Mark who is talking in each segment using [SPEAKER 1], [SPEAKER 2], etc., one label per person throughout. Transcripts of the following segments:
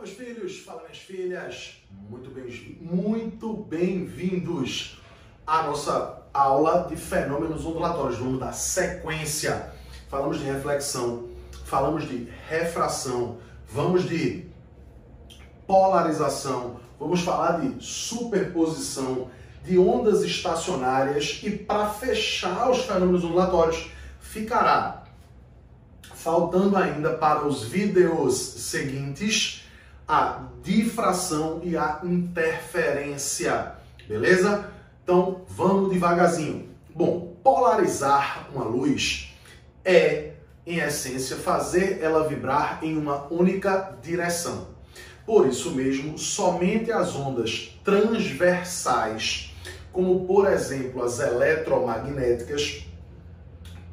[SPEAKER 1] meus filhos, fala minhas filhas, muito bem-vindos à nossa aula de fenômenos ondulatórios. Vamos dar sequência. Falamos de reflexão, falamos de refração, vamos de polarização, vamos falar de superposição, de ondas estacionárias e para fechar os fenômenos ondulatórios ficará faltando ainda para os vídeos seguintes a difração e a interferência, beleza? Então vamos devagarzinho. Bom, polarizar uma luz é, em essência, fazer ela vibrar em uma única direção. Por isso mesmo, somente as ondas transversais, como por exemplo as eletromagnéticas,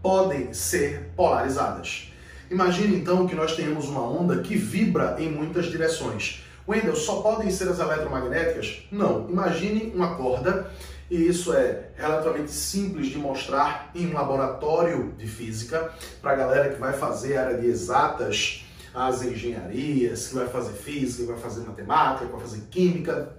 [SPEAKER 1] podem ser polarizadas. Imagine então que nós tenhamos uma onda que vibra em muitas direções. Wendel, só podem ser as eletromagnéticas? Não. Imagine uma corda, e isso é relativamente simples de mostrar em um laboratório de física, para a galera que vai fazer área de exatas, as engenharias, que vai fazer física, que vai fazer matemática, que vai fazer química,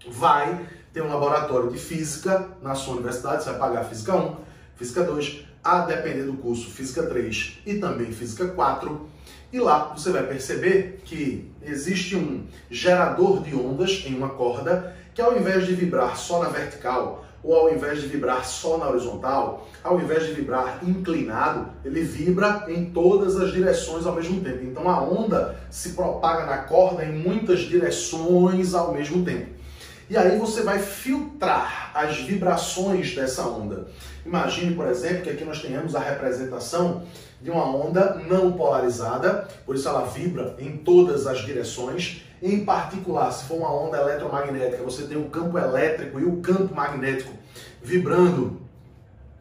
[SPEAKER 1] vai ter um laboratório de física na sua universidade, você vai pagar física 1, física 2, a depender do curso Física 3 e também Física 4. E lá você vai perceber que existe um gerador de ondas em uma corda que, ao invés de vibrar só na vertical ou ao invés de vibrar só na horizontal, ao invés de vibrar inclinado, ele vibra em todas as direções ao mesmo tempo. Então a onda se propaga na corda em muitas direções ao mesmo tempo. E aí você vai filtrar as vibrações dessa onda. Imagine, por exemplo, que aqui nós tenhamos a representação de uma onda não polarizada, por isso ela vibra em todas as direções. Em particular, se for uma onda eletromagnética, você tem o campo elétrico e o campo magnético vibrando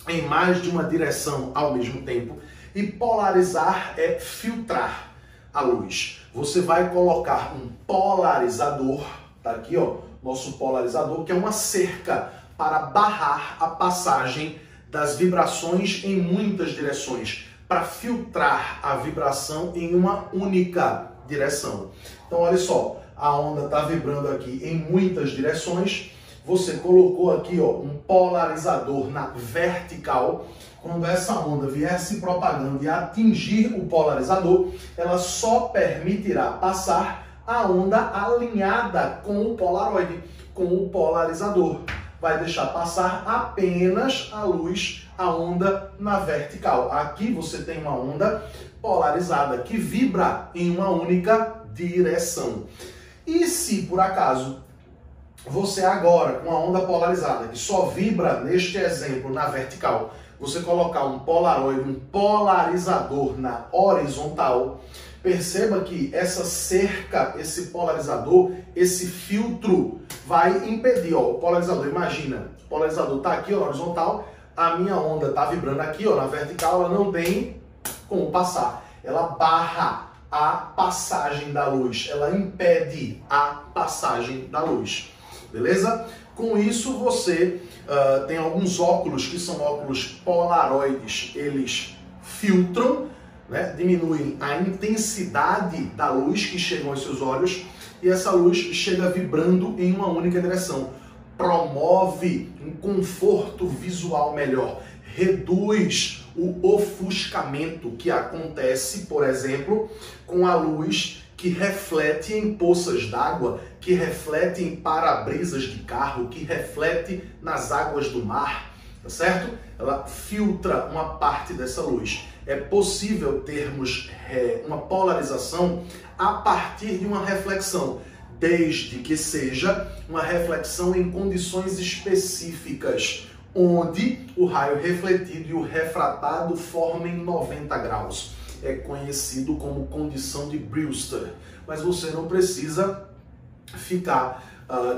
[SPEAKER 1] em mais de uma direção ao mesmo tempo. E polarizar é filtrar a luz. Você vai colocar um polarizador, tá aqui, ó, nosso polarizador, que é uma cerca para barrar a passagem das vibrações em muitas direções, para filtrar a vibração em uma única direção. Então, olha só, a onda está vibrando aqui em muitas direções, você colocou aqui, ó, um polarizador na vertical. Quando essa onda vier se propagando e atingir o polarizador, ela só permitirá passar a onda alinhada com o polaroide, com o polarizador. Vai deixar passar apenas a luz, a onda na vertical. Aqui você tem uma onda polarizada que vibra em uma única direção. E se por acaso você agora, com a onda polarizada, que só vibra neste exemplo na vertical, você colocar um polaroide, um polarizador na horizontal, perceba que essa cerca, esse polarizador, esse filtro vai impedir, ó, o polarizador, imagina, o polarizador está aqui, ó, na horizontal, a minha onda está vibrando aqui, ó, na vertical, ela não tem como passar. Ela barra a passagem da luz, ela impede a passagem da luz, beleza? Com isso você tem alguns óculos que são óculos polaroides, eles filtram, né, diminuem a intensidade da luz que chega aos seus olhos e essa luz chega vibrando em uma única direção. Promove um conforto visual melhor, reduz o ofuscamento que acontece, por exemplo, com a luz que reflete em poças d'água, que reflete em para-brisas de carro, que reflete nas águas do mar, tá certo? Ela filtra uma parte dessa luz. É possível termos uma polarização a partir de uma reflexão, desde que seja uma reflexão em condições específicas, onde o raio refletido e o refratado formem 90 graus. É conhecido como condição de Brewster, mas você não precisa ficar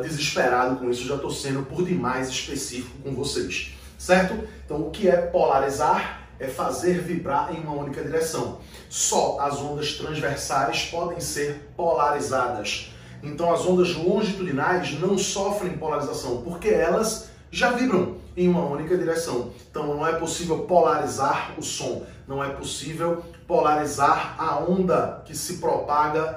[SPEAKER 1] desesperado com isso, já estou sendo por demais específico com vocês, certo? Então, o que é polarizar? É fazer vibrar em uma única direção. Só as ondas transversais podem ser polarizadas. Então as ondas longitudinais não sofrem polarização, porque elas já vibram em uma única direção. Então não é possível polarizar o som, não é possível polarizar a onda que se propaga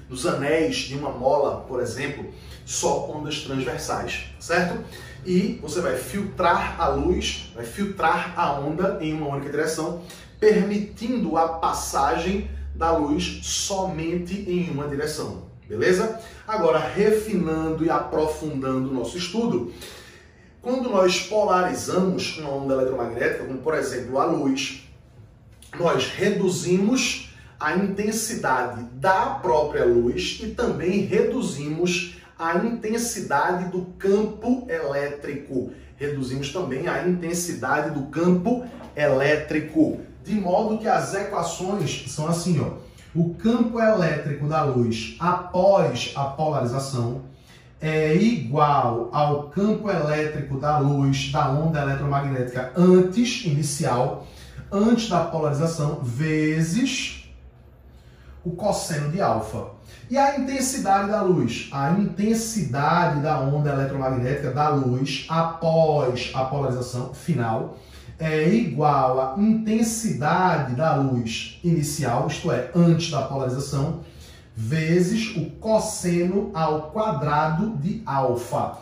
[SPEAKER 1] nos anéis de uma mola, por exemplo, só ondas transversais, certo? E você vai filtrar a luz, vai filtrar a onda em uma única direção, permitindo a passagem da luz somente em uma direção, beleza? Agora, refinando e aprofundando o nosso estudo, quando nós polarizamos uma onda eletromagnética, como por exemplo a luz, nós reduzimos a intensidade da própria luz e também reduzimos a intensidade do campo elétrico. Reduzimos também a intensidade do campo elétrico. De modo que as equações são assim, ó. O campo elétrico da luz após a polarização é igual ao campo elétrico da luz, da onda eletromagnética inicial, antes da polarização, vezes o cosseno de alfa. E a intensidade da luz? A intensidade da onda eletromagnética da luz após a polarização final é igual à intensidade da luz inicial, isto é, antes da polarização, vezes o cosseno ao quadrado de alfa.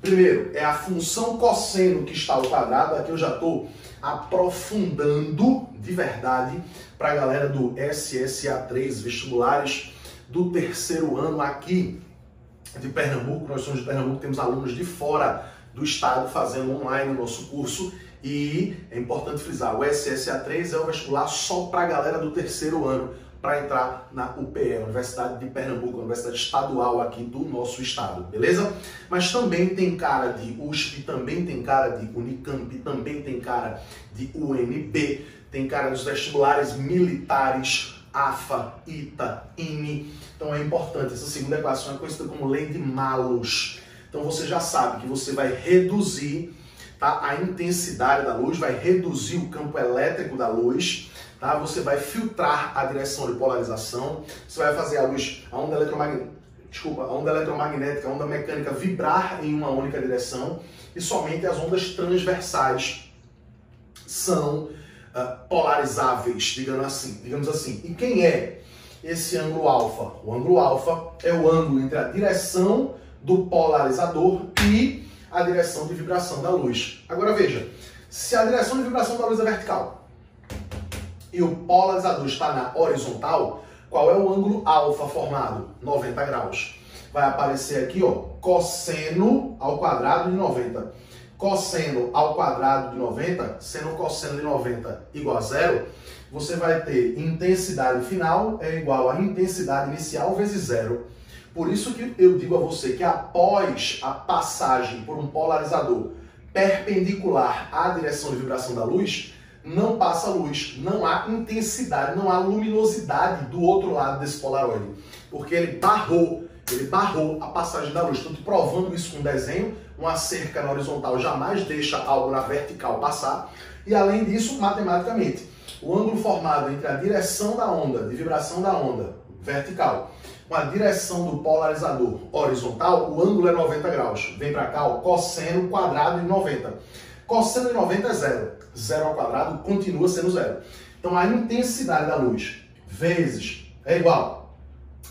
[SPEAKER 1] Primeiro, é a função cosseno que está ao quadrado. Aqui eu já estou aprofundando de verdade para a galera do SSA3, vestibulares do terceiro ano aqui de Pernambuco. Nós somos de Pernambuco, temos alunos de fora do estado fazendo online o nosso curso. E é importante frisar, o SSA3 é o vestibular só para a galera do terceiro ano, para entrar na UPE, Universidade de Pernambuco, Universidade Estadual aqui do nosso estado, beleza? Mas também tem cara de USP, também tem cara de Unicamp, também tem cara de UNB, tem cara dos vestibulares militares, AFA, ITA, INE. Então é importante, essa segunda equação é conhecida como lei de Malus. Então você já sabe que você vai reduzir, tá, a intensidade da luz, vai reduzir o campo elétrico da luz, tá? Você vai filtrar a direção de polarização, você vai fazer a luz, a onda eletromagnética, a onda mecânica vibrar em uma única direção, e somente as ondas transversais são polarizáveis, digamos assim. E quem é esse ângulo alfa? O ângulo alfa é o ângulo entre a direção do polarizador e a direção de vibração da luz. Agora veja, se a direção de vibração da luz é vertical e o polarizador está na horizontal, qual é o ângulo alfa formado? 90 graus. Vai aparecer aqui, ó, cosseno ao quadrado de 90. Cosseno ao quadrado de 90, sendo o cosseno de 90 igual a zero, você vai ter intensidade final é igual a intensidade inicial vezes zero. Por isso que eu digo a você que após a passagem por um polarizador perpendicular à direção de vibração da luz, não passa luz, não há intensidade, não há luminosidade do outro lado desse polaroide, porque ele barrou a passagem da luz. Estou te provando isso com um desenho. Uma cerca na horizontal jamais deixa algo na vertical passar. E além disso, matematicamente, o ângulo formado entre a direção da onda, de vibração da onda vertical, com a direção do polarizador horizontal, o ângulo é 90 graus. Vem para cá, o cosseno quadrado de 90. Cosseno de 90 é zero. Zero ao quadrado continua sendo zero. Então a intensidade da luz vezes é igual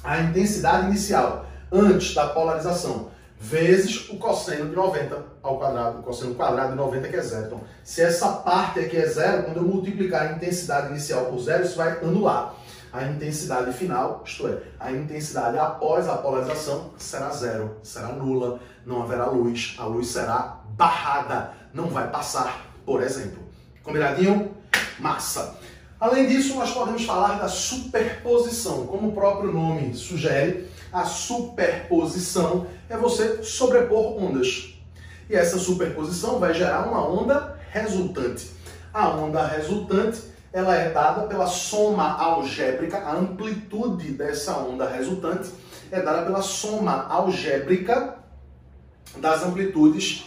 [SPEAKER 1] à intensidade inicial antes da polarização vezes o cosseno de 90 ao quadrado, o cosseno quadrado de 90 que é zero. Então, se essa parte aqui é zero, quando eu multiplicar a intensidade inicial por zero, isso vai anular. A intensidade final, isto é, a intensidade após a polarização será zero, será nula, não haverá luz, a luz será barrada, não vai passar, por exemplo. Combinadinho? Massa! Além disso, nós podemos falar da superposição. Como o próprio nome sugere, a superposição é você sobrepor ondas. E essa superposição vai gerar uma onda resultante. A onda resultante, ela é dada pela soma algébrica, a amplitude dessa onda resultante é dada pela soma algébrica das amplitudes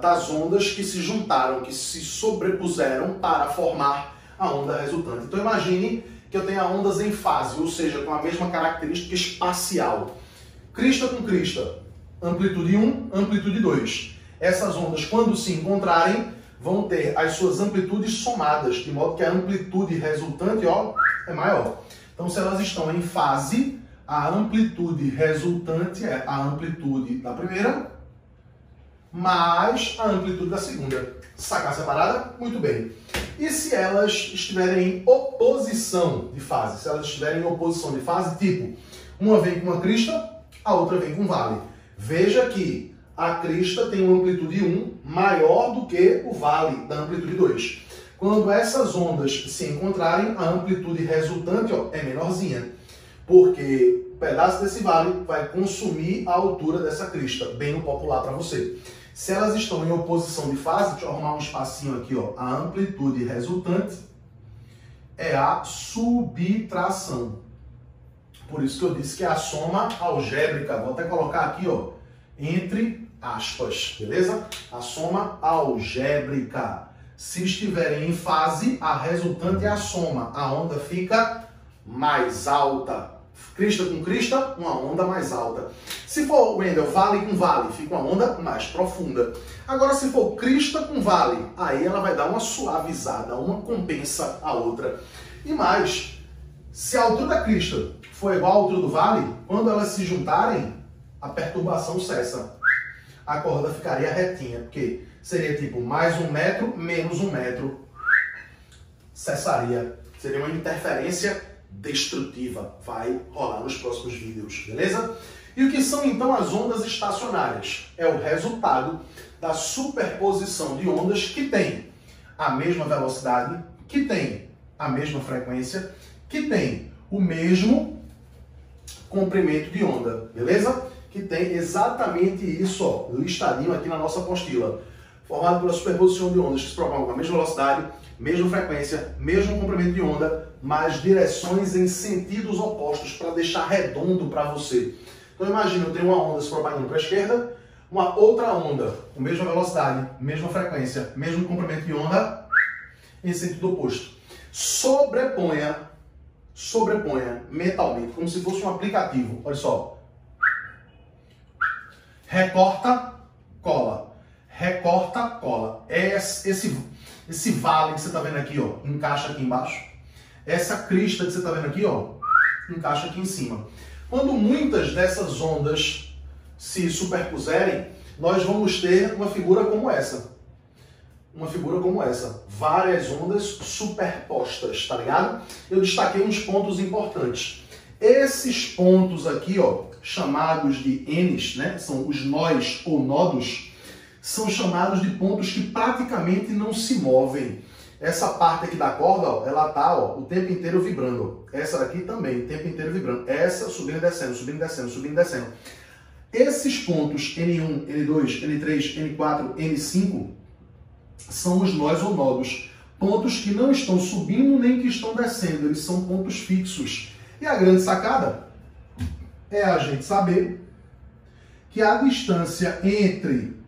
[SPEAKER 1] das ondas que se juntaram, que se sobrepuseram para formar a onda resultante. Então imagine que eu tenha ondas em fase, ou seja, com a mesma característica espacial. Crista com crista, amplitude 1, amplitude 2. Essas ondas, quando se encontrarem, vão ter as suas amplitudes somadas, de modo que a amplitude resultante, ó, é maior. Então, se elas estão em fase, a amplitude resultante é a amplitude da primeira mais a amplitude da segunda. Sacar separada? Muito bem. E se elas estiverem em oposição de fase? Se elas estiverem em oposição de fase, tipo, uma vem com uma crista, a outra vem com vale. Veja que a crista tem uma amplitude 1 maior do que o vale da amplitude 2. Quando essas ondas se encontrarem, a amplitude resultante, ó, é menorzinha, porque o pedaço desse vale vai consumir a altura dessa crista, bem no popular para você. Se elas estão em oposição de fase, deixa eu arrumar um espacinho aqui, ó, a amplitude resultante é a subtração. Por isso que eu disse que é a soma algébrica. Vou até colocar aqui, ó, entre aspas, beleza? A soma algébrica. Se estiverem em fase, a resultante é a soma. A onda fica mais alta. Crista com crista, uma onda mais alta. Se for, Wendel, vale com vale, fica uma onda mais profunda. Agora, se for crista com vale, aí ela vai dar uma suavizada, uma compensa a outra. E mais, se a altura da crista for igual à altura do vale, quando elas se juntarem, a perturbação cessa. A corda ficaria retinha, porque seria tipo mais 1 metro, menos 1 metro. Cessaria. Seria uma interferência destrutiva. Vai rolar nos próximos vídeos, beleza? E o que são então as ondas estacionárias? É o resultado da superposição de ondas que tem a mesma velocidade, que tem a mesma frequência, que tem o mesmo comprimento de onda, beleza? Que tem exatamente isso, ó, listadinho aqui na nossa apostila. Formado pela superposição de ondas que se propagam com a mesma velocidade, mesma frequência, mesmo comprimento de onda, mas direções em sentidos opostos, para deixar redondo para você. Então imagina, eu tenho uma onda se propagando para a esquerda, uma outra onda com mesma velocidade, mesma frequência, mesmo comprimento de onda, em sentido oposto. Sobreponha mentalmente, como se fosse um aplicativo. Olha só. Recorta, cola. Recorta, cola. Esse vale que você está vendo aqui, ó, encaixa aqui embaixo. Essa crista que você está vendo aqui, ó, encaixa aqui em cima. Quando muitas dessas ondas se superpuserem, nós vamos ter uma figura como essa. Uma figura como essa. Várias ondas superpostas, tá ligado? Eu destaquei uns pontos importantes. Esses pontos aqui, ó, chamados de Ns, né? São os nós ou nodos, são chamados de pontos que praticamente não se movem. Essa parte aqui da corda, ó, ela tá, ó, o tempo inteiro vibrando. Essa daqui também, o tempo inteiro vibrando. Essa subindo e descendo, subindo e descendo, subindo e descendo. Esses pontos N1, N2, N3, N4, N5 são os nós ou nodos. Pontos que não estão subindo nem que estão descendo. Eles são pontos fixos. E a grande sacada é a gente saber que a distância entre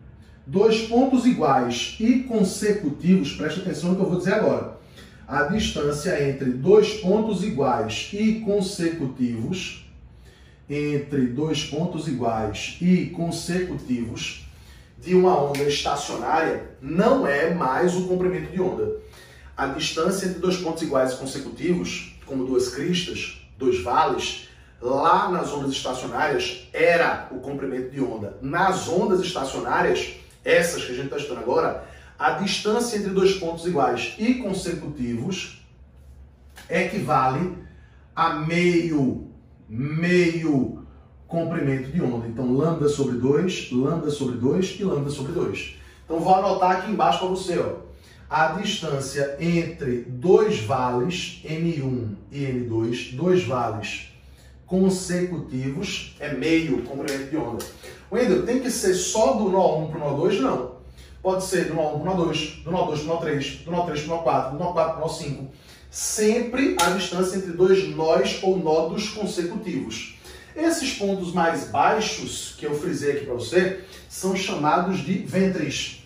[SPEAKER 1] dois pontos iguais e consecutivos, preste atenção no que eu vou dizer agora. A distância entre dois pontos iguais e consecutivos, de uma onda estacionária não é mais o comprimento de onda. A distância entre dois pontos iguais e consecutivos, como duas cristas, dois vales, lá nas ondas estacionárias era o comprimento de onda. Nas ondas estacionárias, essas que a gente está estudando agora, a distância entre dois pontos iguais e consecutivos equivale a meio comprimento de onda. Então, lambda sobre 2, lambda sobre 2 e lambda sobre 2. Então, vou anotar aqui embaixo para você, ó. A distância entre dois vales, N1 e N2, dois vales consecutivos, é meio comprimento de onda. Wendel, tem que ser só do nó 1 para o nó 2? Não. Pode ser do nó 1 para o nó 2, do nó 2 para o nó 3, do nó 3 para o nó 4, do nó 4 para o nó 5. Sempre a distância entre dois nós ou nodos consecutivos. Esses pontos mais baixos, que eu frisei aqui para você, são chamados de ventres.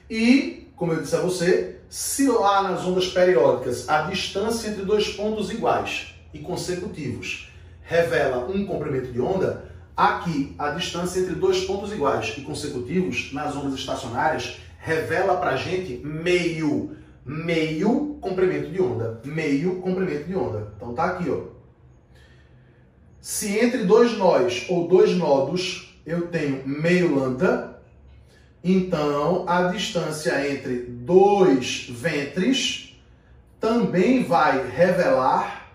[SPEAKER 1] E, como eu disse a você, se lá nas ondas periódicas a distância entre dois pontos iguais e consecutivos revela um comprimento de onda, Aqui, a distância entre dois pontos iguais e consecutivos nas ondas estacionárias revela pra gente meio comprimento de onda. Meio comprimento de onda. Então tá aqui, ó. Se entre dois nós ou dois nodos eu tenho meio lambda, então a distância entre dois ventres também vai revelar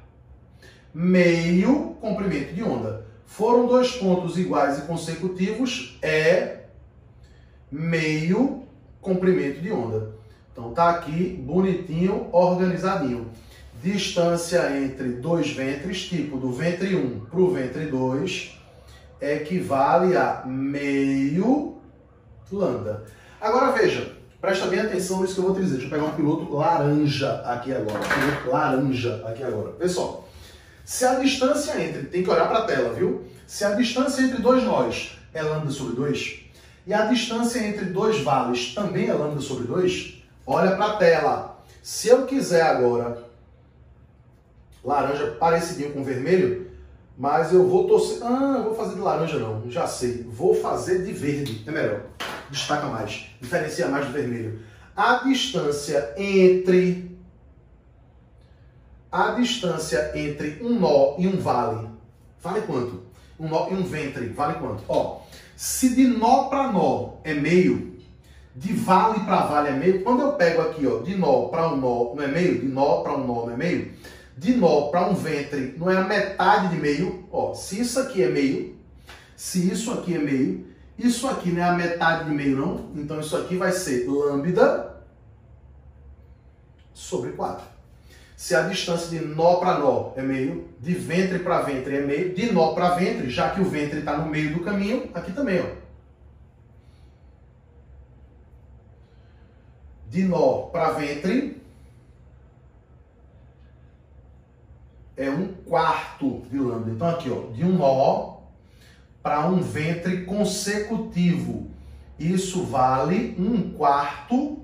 [SPEAKER 1] meio comprimento de onda. Foram dois pontos iguais e consecutivos, é meio comprimento de onda. Então tá aqui bonitinho, organizadinho. Distância entre dois ventres, tipo do ventre 1 para o ventre 2, equivale a meio lambda. Agora veja, presta bem atenção nisso que eu vou te dizer. Deixa eu pegar um piloto laranja aqui agora. Piloto laranja aqui agora. Pessoal, se a distância entre, tem que olhar para a tela, viu? Se a distância entre dois nós é lambda sobre 2, e a distância entre dois vales também é lambda sobre 2, olha para a tela. Se eu quiser agora laranja parecidinho com vermelho, mas eu vou torcer... eu vou fazer de laranja não, já sei. Vou fazer de verde, é melhor. Destaca mais, diferencia mais do vermelho. A distância entre um nó e um vale, vale quanto? Um nó e um ventre, vale quanto? Ó, se de nó para nó é meio, de vale para vale é meio, quando eu pego aqui, ó, de nó para um nó não é meio, de nó para um nó não é meio, de nó para um ventre não é a metade de meio, ó, se isso aqui é meio, se isso aqui é meio, isso aqui não é a metade de meio não, então isso aqui vai ser lambda sobre 4. Se a distância de nó para nó é meio, de ventre para ventre é meio, de nó para ventre, já que o ventre está no meio do caminho, aqui também, ó. De nó para ventre é 1/4 de lambda. Então aqui, ó, de um nó para um ventre consecutivo. Isso vale 1/4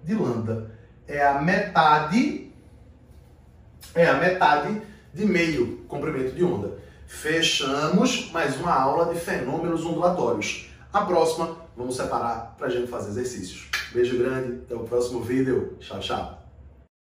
[SPEAKER 1] de lambda. É a metade de meio comprimento de onda. Fechamos mais uma aula de fenômenos ondulatórios. A próxima, vamos separar para a gente fazer exercícios. Beijo grande, até o próximo vídeo. Tchau, tchau.